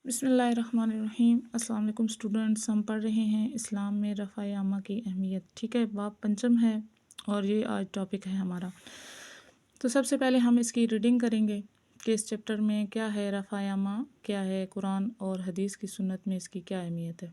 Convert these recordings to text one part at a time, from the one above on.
بسم اللہ الرحمن الرحیم۔ السلام علیکم اسٹوڈنٹس، ہم پڑھ رہے ہیں اسلام میں رفع عامہ کی اہمیت۔ ٹھیک ہے، باب پنچم ہے اور یہ آج ٹاپک ہے ہمارا۔ تو سب سے پہلے ہم اس کی ریڈنگ کریں گے کہ اس چیپٹر میں کیا ہے، رفع عامہ کیا ہے، قرآن اور حدیث کی سنت میں اس کی کیا اہمیت ہے۔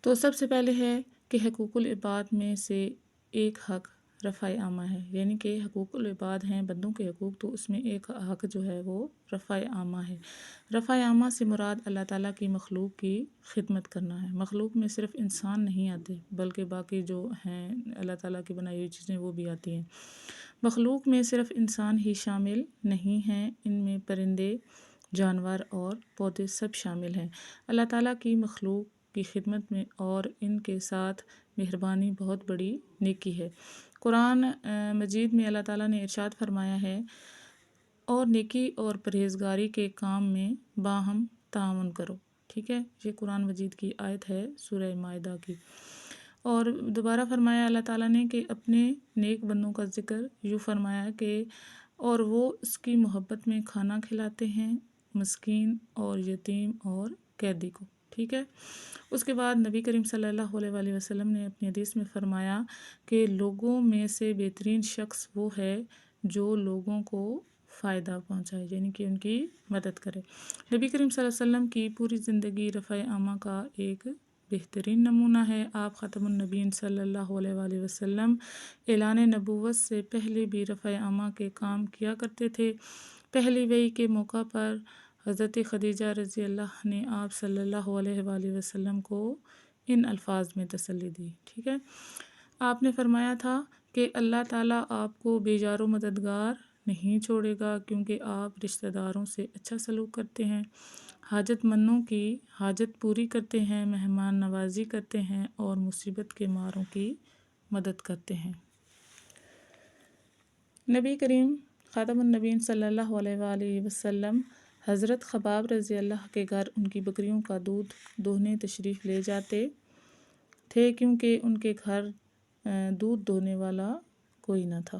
تو سب سے پہلے ہے کہ حقوق العباد میں سے ایک حق رفع عامہ ہے، یعنی کہ حقوق العباد ہیں بندوں کے حقوق، تو اس میں ایک حق جو ہے وہ رفع عامہ ہے۔ رفع عامہ سے مراد اللہ تعالیٰ کی مخلوق کی خدمت کرنا ہے۔ مخلوق میں صرف انسان نہیں آتے بلکہ باقی جو ہیں اللہ تعالیٰ کی بنائی ہوئی چیزیں وہ بھی آتی ہیں۔ مخلوق میں صرف انسان ہی شامل نہیں ہیں، ان میں پرندے، جانور اور پودے سب شامل ہیں۔ اللہ تعالیٰ کی مخلوق کی خدمت میں اور ان کے ساتھ مہربانی بہت بڑی نیکی ہے۔ قرآن مجید میں اللہ تعالیٰ نے ارشاد فرمایا ہے، اور نیکی اور پرہیزگاری کے کام میں باہم تعاون کرو۔ ٹھیک ہے، یہ قرآن مجید کی آیت ہے سورہ مائدہ کی۔ اور دوبارہ فرمایا اللہ تعالیٰ نے کہ اپنے نیک بندوں کا ذکر یوں فرمایا کہ اور وہ اس کی محبت میں کھانا کھلاتے ہیں مسکین اور یتیم اور قیدی کو۔ ٹھیک ہے، اس کے بعد نبی کریم صلی اللہ علیہ وآلہ وسلم نے اپنی حدیث میں فرمایا کہ لوگوں میں سے بہترین شخص وہ ہے جو لوگوں کو فائدہ پہنچائے، یعنی کہ ان کی مدد کرے۔ نبی کریم صلی اللہ علیہ وسلم کی پوری زندگی رفع عامہ کا ایک بہترین نمونہ ہے۔ آپ خاتم النبیین صلی اللہ علیہ وآلہ وسلم اعلان نبوت سے پہلے بھی رفع عامہ کے کام کیا کرتے تھے۔ پہلی وحی کے موقع پر حضرت خدیجہ رضی اللہ نے آپ صلی اللہ علیہ وآلہ وسلم کو ان الفاظ میں تسلی دی۔ ٹھیک ہے، آپ نے فرمایا تھا کہ اللہ تعالیٰ آپ کو بے یار و مددگار نہیں چھوڑے گا، کیونکہ آپ رشتہ داروں سے اچھا سلوک کرتے ہیں، حاجت مندوں کی حاجت پوری کرتے ہیں، مہمان نوازی کرتے ہیں اور مصیبت کے ماروں کی مدد کرتے ہیں۔ نبی کریم خاتم النبیین صلی اللہ علیہ وآلہ وسلم حضرت خباب رضی اللہ کے گھر ان کی بکریوں کا دودھ دوہنے تشریف لے جاتے تھے، کیونکہ ان کے گھر دودھ دوہنے والا کوئی نہ تھا۔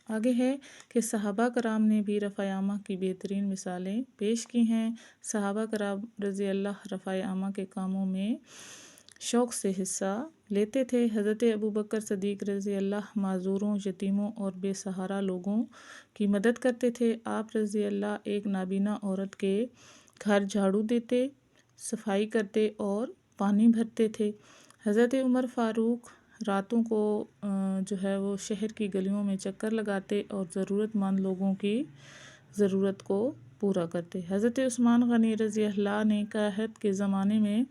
آگے ہے کہ صحابہ کرام نے بھی رفع عامہ کی بہترین مثالیں پیش کی ہیں۔ صحابہ کرام رضی اللہ رفع عامہ کے کاموں میں شوق سے حصہ لیتے تھے۔ حضرت ابوبکر صدیق رضی اللہ معذوروں، یتیموں اور بے سہارا لوگوں کی مدد کرتے تھے۔ آپ رضی اللہ ایک نابینا عورت کے گھر جھاڑو دیتے، صفائی کرتے اور پانی بھرتے تھے۔ حضرت عمر فاروق راتوں کو جو ہے وہ شہر کی گلیوں میں چکر لگاتے اور ضرورت مند لوگوں کی ضرورت کو پورا کرتے۔ حضرت عثمان غنی رضی اللہ نے قحط کے زمانے میں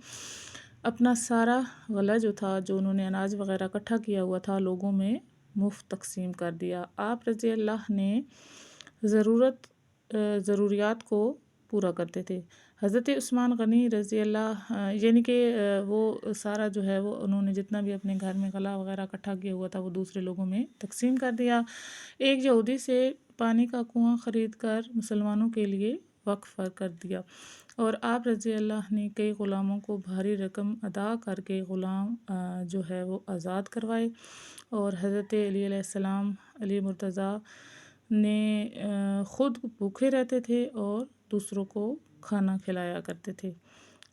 اپنا سارا غلہ جو تھا، جو انہوں نے اناج وغیرہ اکٹھا کیا ہوا تھا، لوگوں میں مفت تقسیم کر دیا۔ آپ رضی اللہ نے ضروریات کو پورا کرتے تھے۔ حضرت عثمان غنی رضی اللہ یعنی کہ وہ سارا جو ہے وہ انہوں نے جتنا بھی اپنے گھر میں غلہ وغیرہ اکٹھا کیا ہوا تھا وہ دوسرے لوگوں میں تقسیم کر دیا۔ ایک یہودی سے پانی کا کنواں خرید کر مسلمانوں کے لیے وقف کر دیا، اور آپ رضی اللہ نے کئی غلاموں کو بھاری رقم ادا کر کے غلام جو ہے وہ آزاد کروائے، اور حضرت علی علیہ السلام علی مرتضیٰ نے خود بھوکے رہتے تھے اور دوسروں کو کھانا کھلایا کرتے تھے۔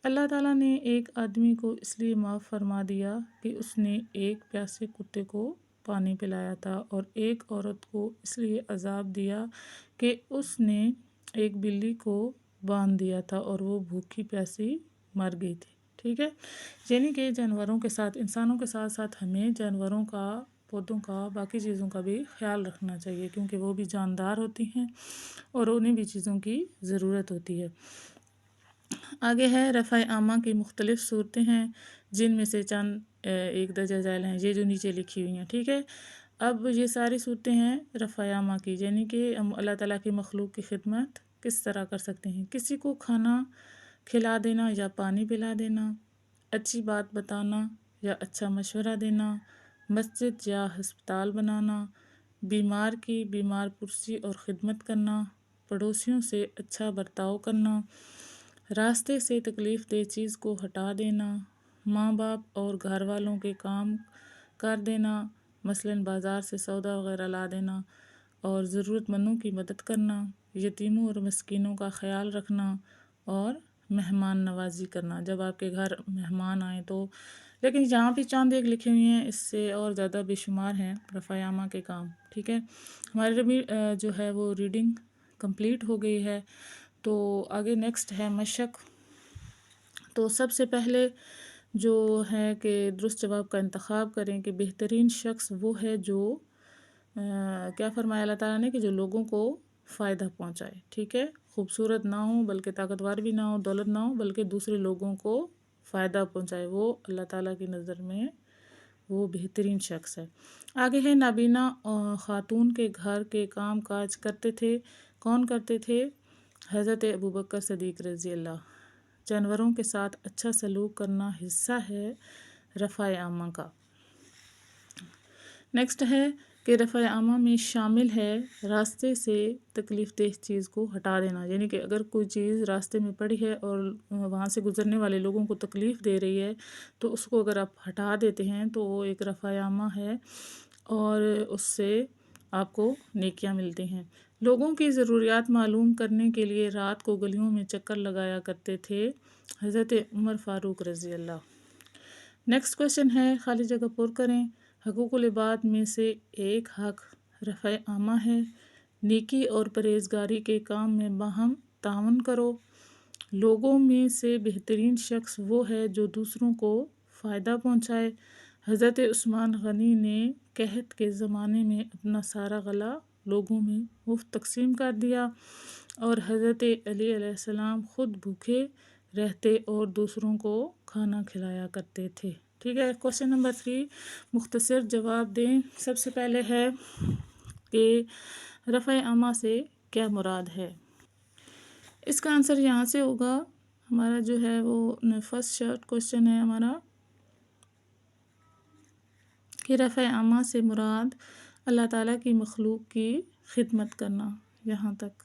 اللہ تعالیٰ نے ایک آدمی کو اس لیے معاف فرما دیا کہ اس نے ایک پیاسے کتے کو پانی پلایا تھا، اور ایک عورت کو اس لیے عذاب دیا کہ اس نے ایک بلی کو باندھ دیا تھا اور وہ بھوکی پیاسی مر گئی تھی۔ ٹھیک ہے، یعنی کہ جانوروں کے ساتھ، انسانوں کے ساتھ ساتھ ہمیں جانوروں کا، پودوں کا، باقی چیزوں کا بھی خیال رکھنا چاہیے، کیونکہ وہ بھی جاندار ہوتی ہیں اور انہیں بھی چیزوں کی ضرورت ہوتی ہے۔ آگے ہے رفع عامہ کی مختلف صورتیں ہیں، جن میں سے چند ایک درجہ ذیل ہیں، یہ جو نیچے لکھی ہوئی ہیں۔ ٹھیک ہے، اب یہ ساری صورتیں ہیں رفع عامہ کی، یعنی کہ ہم اللہ تعالیٰ کی مخلوق کی خدمت کس طرح کر سکتے ہیں۔ کسی کو کھانا کھلا دینا یا پانی پلا دینا، اچھی بات بتانا یا اچھا مشورہ دینا، مسجد یا ہسپتال بنانا، بیمار کی بیمار پرسی اور خدمت کرنا، پڑوسیوں سے اچھا برتاؤ کرنا، راستے سے تکلیف دہ چیز کو ہٹا دینا، ماں باپ اور گھر والوں کے کام کر دینا، مثلاً بازار سے سودا وغیرہ لا دینا، اور ضرورت مندوں کی مدد کرنا، یتیموں اور مسکینوں کا خیال رکھنا اور مہمان نوازی کرنا جب آپ کے گھر مہمان آئیں تو۔ لیکن یہاں پہ چاند ایک لکھے ہوئے ہیں، اس سے اور زیادہ بے شمار ہیں رفع عامہ کے کام، ٹھیک ہے۔ ہماری جو ہے وہ ریڈنگ کمپلیٹ ہو گئی ہے، تو آگے نیکسٹ ہے مشق۔ تو سب سے پہلے جو ہے کہ درست جواب کا انتخاب کریں کہ بہترین شخص وہ ہے جو کیا فرمایا اللہ تعالیٰ نے کہ جو لوگوں کو فائدہ پہنچائے، ٹھیک ہے۔ خوبصورت نہ ہو بلکہ طاقتور بھی نہ ہو، دولت نہ ہو بلکہ دوسرے لوگوں کو فائدہ پہنچائے، وہ اللہ تعالیٰ کی نظر میں وہ بہترین شخص ہے۔ آگے ہے نابینا خاتون کے گھر کے کام کاج کرتے تھے، کون کرتے تھے؟ حضرت ابوبکر صدیق رضی اللہ۔ جانوروں کے ساتھ اچھا سلوک کرنا حصہ ہے رفع عامہ کا۔ نیکسٹ ہے کہ رفع عامہ میں شامل ہے راستے سے تکلیف دہ چیز کو ہٹا دینا، یعنی کہ اگر کوئی چیز راستے میں پڑی ہے اور وہاں سے گزرنے والے لوگوں کو تکلیف دے رہی ہے تو اس کو اگر آپ ہٹا دیتے ہیں تو وہ ایک رفع عامہ ہے اور اس سے آپ کو نیکیاں ملتی ہیں۔ لوگوں کی ضروریات معلوم کرنے کے لیے رات کو گلیوں میں چکر لگایا کرتے تھے حضرت عمر فاروق رضی اللہ۔ نیکسٹ کویشچن ہے خالی جگہ پر کریں۔ حقوق العباد میں سے ایک حق رفع عامہ ہے۔ نیکی اور پرہیزگاری کے کام میں باہم تعاون کرو۔ لوگوں میں سے بہترین شخص وہ ہے جو دوسروں کو فائدہ پہنچائے۔ حضرت عثمان غنی نے قحط کے زمانے میں اپنا سارا غلہ لوگوں میں مفت تقسیم کر دیا، اور حضرت علی علیہ السلام خود بھوکے رہتے اور دوسروں کو کھانا کھلایا کرتے تھے، ٹھیک ہے۔ کویشچن نمبر 3 مختصر جواب دیں۔ سب سے پہلے ہے کہ رفع عامہ سے کیا مراد ہے؟ اس کا آنسر یہاں سے ہوگا، ہمارا جو ہے وہ فرسٹ شارٹ کویشچن ہے ہمارا کہ رفع عامہ سے مراد اللہ تعالیٰ کی مخلوق کی خدمت کرنا، یہاں تک،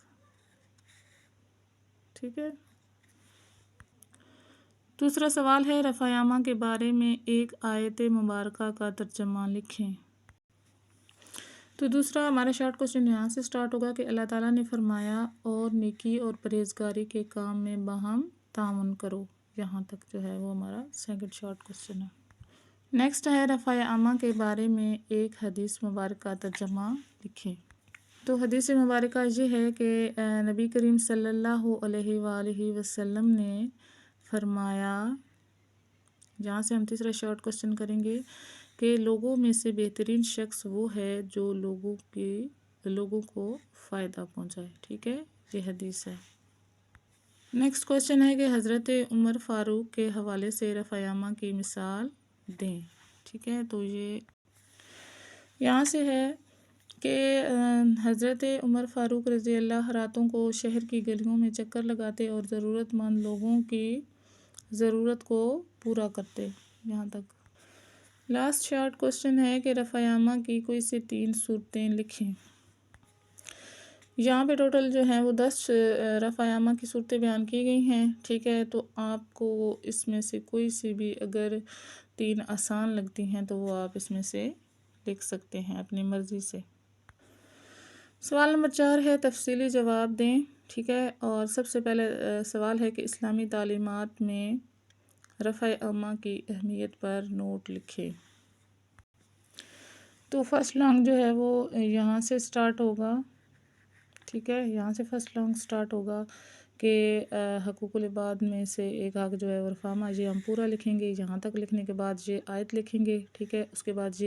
ٹھیک ہے۔ دوسرا سوال ہے رفع عامہ کے بارے میں ایک آیت مبارکہ کا ترجمہ لکھیں۔ تو دوسرا ہمارا شارٹ کویشچن یہاں سے سٹارٹ ہوگا کہ اللہ تعالیٰ نے فرمایا اور نیکی اور پرہیزگاری کے کام میں باہم تعاون کرو، یہاں تک جو ہے وہ ہمارا سیکنڈ شارٹ کویشچن ہے۔ نیکسٹ ہے رفع عامہ کے بارے میں ایک حدیث مبارکہ کا ترجمہ لکھیں۔ تو حدیث مبارکہ یہ ہے کہ نبی کریم صلی اللہ علیہ وآلہ وسلم نے فرمایا، جہاں سے ہم تیسرا شارٹ کویشچن کریں گے کہ لوگوں میں سے بہترین شخص وہ ہے جو لوگوں کو فائدہ پہنچائے، ٹھیک ہے، یہ حدیث ہے۔ نیکسٹ کویشچن ہے کہ حضرت عمر فاروق کے حوالے سے رفع عامہ کی مثال دیں، ٹھیک ہے۔ تو یہ یہاں سے ہے کہ حضرت عمر فاروق رضی اللہ راتوں کو شہر کی گلیوں میں چکر لگاتے اور ضرورت مند لوگوں کی ضرورت کو پورا کرتے، یہاں تک۔ لاسٹ شارٹ کویشچن ہے کہ رفع عامہ کی کوئی سے 3 صورتیں لکھیں۔ یہاں پہ ٹوٹل جو ہیں وہ 10 رفع عامہ کی صورتیں بیان کی گئی ہیں، ٹھیک ہے۔ تو آپ کو اس میں سے کوئی سی بھی اگر 3 آسان لگتی ہیں تو وہ آپ اس میں سے لکھ سکتے ہیں اپنی مرضی سے۔ سوال نمبر 4 ہے تفصیلی جواب دیں، ٹھیک ہے۔ اور سب سے پہلے سوال ہے کہ اسلامی تعلیمات میں رفع عامہ کی اہمیت پر نوٹ لکھیں۔ تو فرسٹ لانگ جو ہے وہ یہاں سے سٹارٹ ہوگا، ٹھیک ہے، یہاں سے فرسٹ لانگ سٹارٹ ہوگا کہ حقوق العباد میں سے ایک حق جو ہے رفع عامہ، یہ ہم پورا لکھیں گے، یہاں تک لکھنے کے بعد یہ آیت لکھیں گے، ٹھیک ہے۔ اس کے بعد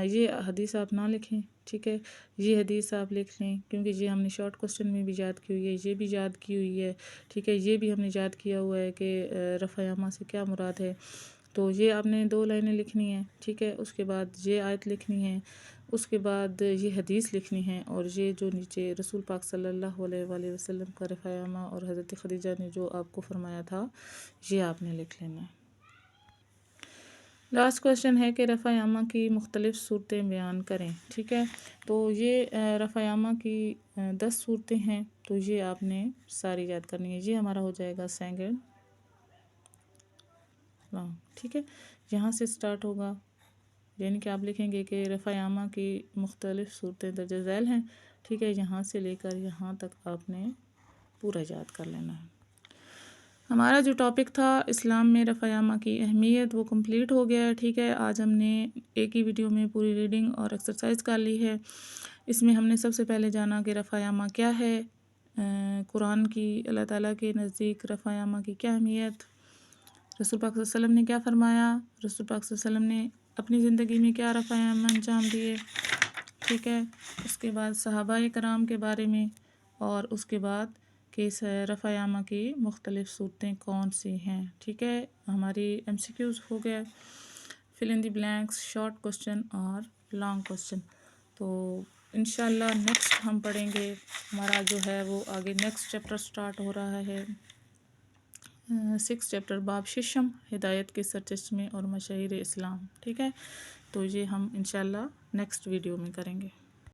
یہ حدیث آپ نہ لکھیں، ٹھیک ہے، یہ حدیث آپ لکھ لیں کیونکہ یہ ہم نے شارٹ کویشچن میں بھی یاد کی ہوئی ہے، یہ بھی یاد کی ہوئی ہے، ٹھیک ہے، یہ بھی ہم نے یاد کیا ہوا ہے کہ رفع عامہ سے کیا مراد ہے۔ تو یہ آپ نے 2 لائنیں لکھنی ہیں، ٹھیک ہے۔ اس کے بعد یہ آیت لکھنی ہے، اس کے بعد یہ حدیث لکھنی ہے، اور یہ جو نیچے رسول پاک صلی اللہ علیہ وآلہ وسلم کا رفع عامہ اور حضرت خدیجہ نے جو آپ کو فرمایا تھا یہ آپ نے لکھ لینا ہے۔ لاسٹ کویشچن ہے کہ رفع عامہ کی مختلف صورتیں بیان کریں، ٹھیک ہے۔ تو یہ رفع عامہ کی 10 صورتیں ہیں، تو یہ آپ نے ساری یاد کرنی ہے، یہ ہمارا ہو جائے گا سیکنڈ لانگ، ٹھیک ہے۔ یہاں سے سٹارٹ ہوگا، یعنی کہ آپ لکھیں گے کہ رفع عامہ کی مختلف صورتیں درج ذیل ہیں، ٹھیک ہے، یہاں سے لے کر یہاں تک آپ نے پورا یاد کر لینا ہے۔ ہمارا جو ٹاپک تھا اسلام میں رفع یامہ کی اہمیت وہ کمپلیٹ ہو گیا ہے۔ ٹھیک ہے، آج ہم نے ایک ہی ویڈیو میں پوری ریڈنگ اور ایکسرسائز کر لی ہے۔ اس میں ہم نے سب سے پہلے جانا کہ رفع یامہ کیا ہے، قرآن کی اللہ تعالیٰ کے نزدیک رفع یامہ کی کیا اہمیت، رسول پاک صلی اللہ علیہ وسلم نے کیا فرمایا، رسول پاک صلی اللہ علیہ وسلم نے اپنی زندگی میں کیا رفع یامہ انجام دیے۔ ٹھیک ہے، اس کے بعد صحابہ کرام کے بارے میں، اور اس کے بعد کہ اس رفع یامہ کی مختلف صورتیں کون سی ہیں۔ ٹھیک ہے، ہماری MCQs ہو گیا، فل ان دی بلینکس، شارٹ کوسچن اور لانگ کوسچن۔ تو انشاءاللہ نیکسٹ ہم پڑھیں گے، ہمارا جو ہے وہ آگے نیکسٹ چیپٹر سٹارٹ ہو رہا ہے، 6 چیپٹر باب ششم، ہدایت کے سرچشمے اور مشاہیر اسلام۔ ٹھیک ہے، تو یہ ہم انشاءاللہ نیکسٹ ویڈیو میں کریں گے۔